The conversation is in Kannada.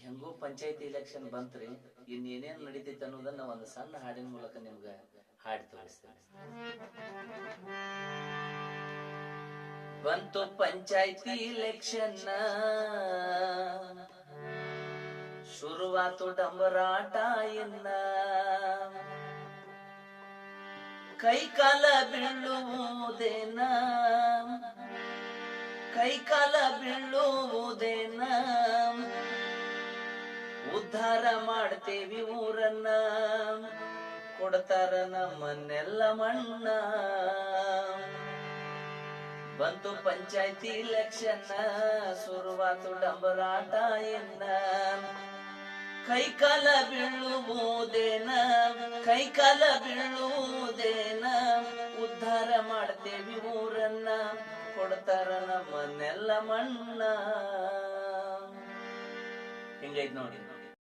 ಹೆಂಗೋ ಪಂಚಾಯತಿ ಎಲೆಕ್ಷನ್ ಬಂತ್ರಿ, ಇನ್ನೇನೇನ್ ನಡೀತೈತಿ ಅನ್ನೋದನ್ನ ಒಂದು ಸಣ್ಣ ಹಾಡಿನ ಮೂಲಕ ನಿಮ್ಗ ಹಾಡಿ ತೋರಿಸ್ತೇನೆ. ಬಂತು ಪಂಚಾಯತಿ ಇಲೆಕ್ಷನ್, ಶುರುವಾತು ಡಂಬರಾಟ ಇನ್ನ, ಕೈಕಾಲ ಬೀಳುವುದೇನ, ಕೈಕಾಲ ಬೀಳುವುದೇನ, ಉದ್ಧಾರ ಮಾಡ್ತೇವಿ ಊರನ್ನ, ಕೊಡ್ತಾರ ನಮ್ಮನ್ನೆಲ್ಲ ಮಣ್ಣ. ಬಂತು ಪಂಚಾಯತಿ ಇಲೆಕ್ಷನ್, ಶುರುವಾತು ಡಂಬರಾಟ ಇನ್ನ, ಕೈಕಾಲ ಬೀಳುವುದೇನ, ಕೈಕಾಲ ಬೀಳುವುದೇನ, ಉದ್ಧಾರ ಮಾಡ್ತೇವಿ ಊರನ್ನ, ಕೊಡ್ತಾರ ನಮ್ಮನ್ನೆಲ್ಲ ಮಣ್ಣ. ಹಿಂಗೈತ್ ನೋಡಿ.